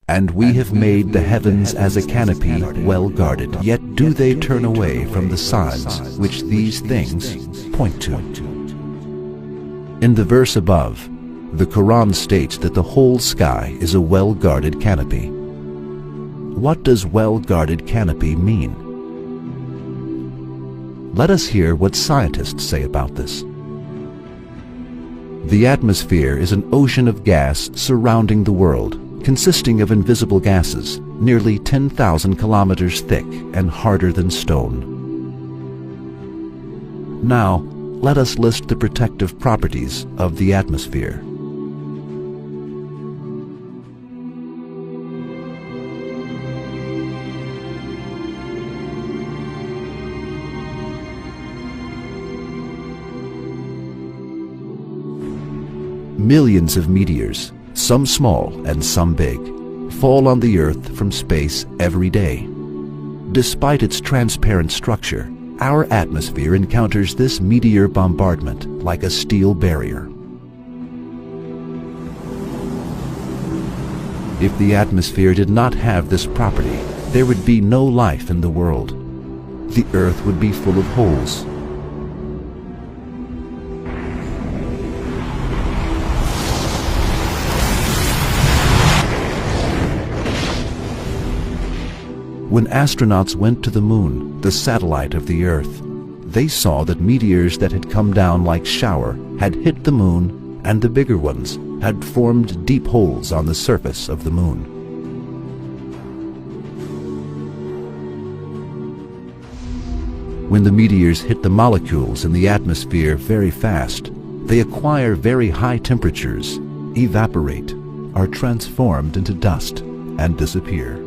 And we have made the heavens as a canopy well guarded. Yet do they turn away from the signs which these things point to. In the verse above, the Quran states that the whole sky is a well-guarded canopy. What does well-guarded canopy mean? Let us hear what scientists say about this. The atmosphere is an ocean of gas surrounding the world, consisting of invisible gases, nearly 10,000 kilometers thick and harder than stone. Now, let us list the protective properties of the atmosphere. Millions of meteors, some small and some big, fall on the Earth from space every day. Despite its transparent structure, our atmosphere encounters this meteor bombardment like a steel barrier. If the atmosphere did not have this property, there would be no life in the world. The Earth would be full of holes. When astronauts went to the Moon, the satellite of the Earth, they saw that meteors that had come down like shower had hit the Moon, and the bigger ones had formed deep holes on the surface of the Moon. When the meteors hit the molecules in the atmosphere very fast, they acquire very high temperatures, evaporate, are transformed into dust, and disappear.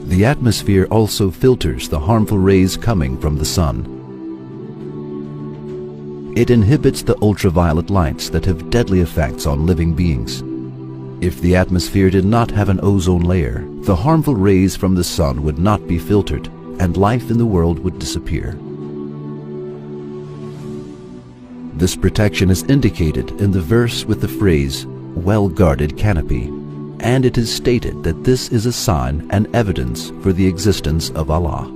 The atmosphere also filters the harmful rays coming from the sun. It inhibits the ultraviolet lights that have deadly effects on living beings. If the atmosphere did not have an ozone layer, the harmful rays from the sun would not be filtered, and life in the world would disappear. This protection is indicated in the verse with the phrase, well-guarded canopy. And it is stated that this is a sign and evidence for the existence of Allah.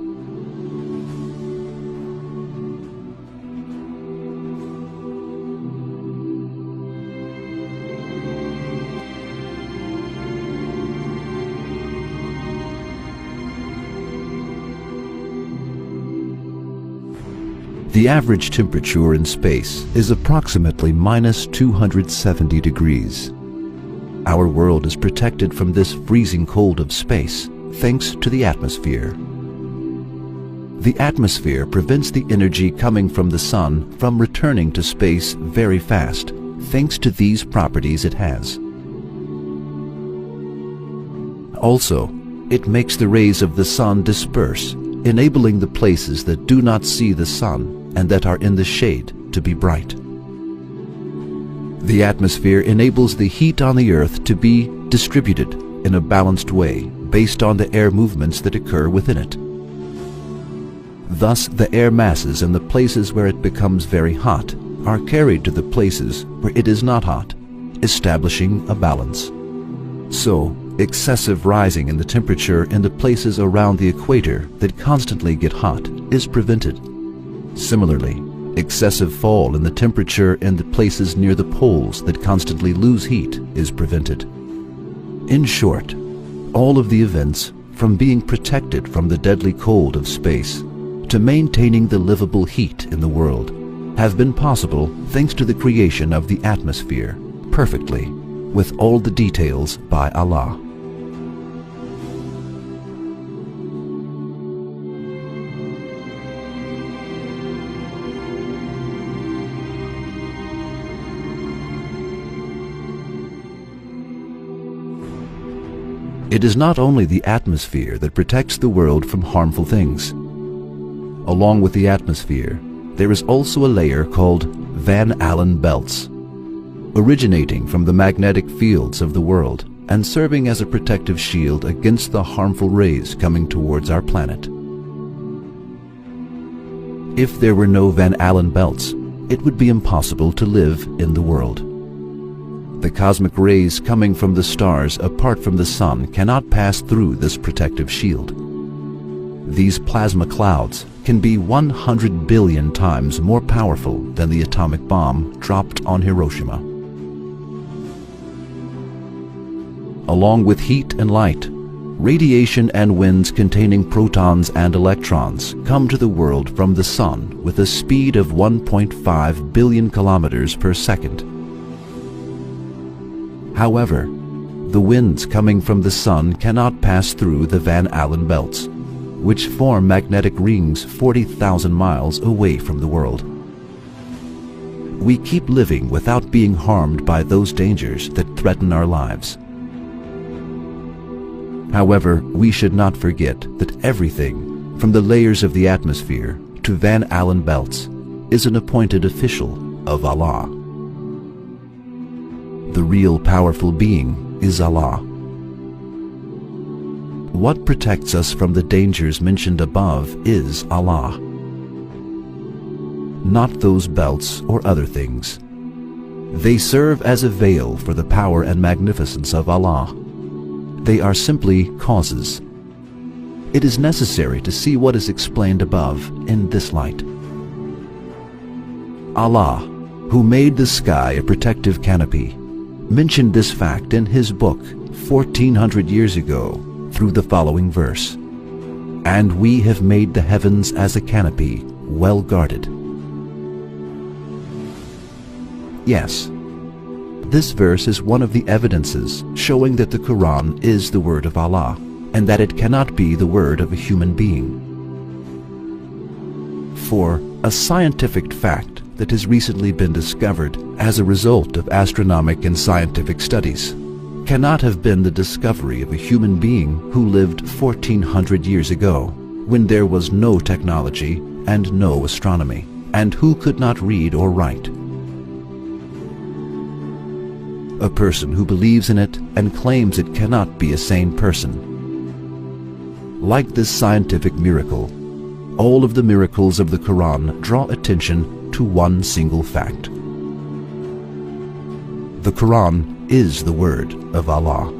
The average temperature in space is approximately -270 degrees. Our world is protected from this freezing cold of space thanks to the atmosphere. The atmosphere prevents the energy coming from the sun from returning to space very fast thanks to these properties it has. Also, it makes the rays of the sun disperse, enabling the places that do not see the sun and that are in the shade to be bright. The atmosphere enables the heat on the Earth to be distributed in a balanced way based on the air movements that occur within it. Thus, the air masses in the places where it becomes very hot are carried to the places where it is not hot, establishing a balance. So, excessive rising in the temperature in the places around the equator that constantly get hot is prevented. Similarly, excessive fall in the temperature in the places near the poles that constantly lose heat is prevented. In short, all of the events, from being protected from the deadly cold of space to maintaining the livable heat in the world, have been possible thanks to the creation of the atmosphere perfectly, with all the details by Allah. It is not only the atmosphere that protects the world from harmful things. Along with the atmosphere, there is also a layer called Van Allen belts. originating from the magnetic fields of the world and serving as a protective shield against the harmful rays coming towards our planet. If there were no Van Allen belts, it would be impossible to live in the world. The cosmic rays coming from the stars apart from the sun cannot pass through this protective shield. These plasma clouds can be 100 billion times more powerful than the atomic bomb dropped on Hiroshima. Along with heat and light, radiation and winds containing protons and electrons come to the world from the sun with a speed of 1.5 billion kilometers per second. However, the winds coming from the sun cannot pass through the Van Allen belts, which form magnetic rings 40,000 miles away from the world. We keep living without being harmed by those dangers that threaten our lives. However, we should not forget that everything, from the layers of the atmosphere to Van Allen belts, is an appointed official of Allah. The real powerful being is Allah. What protects us from the dangers mentioned above is Allah, not those belts or other things. They serve as a veil for the power and magnificence of Allah. They are simply causes. It is necessary to see what is explained above in this light. Allah, who made the sky a protective canopy, mentioned this fact in his book 1400 years ago through the following verse: "And we have made the heavens as a canopy, well guarded." Yes, this verse is one of the evidences showing that the Quran is the word of Allah and that it cannot be the word of a human being. For a scientific fact that has recently been discovered as a result of astronomical and scientific studies cannot have been the discovery of a human being who lived 1400 years ago, when there was no technology and no astronomy, and who could not read or write. A person who believes in it and claims it cannot be a sane person. Like this scientific miracle, all of the miracles of the Quran draw attention to one single fact. The Quran is the word of Allah.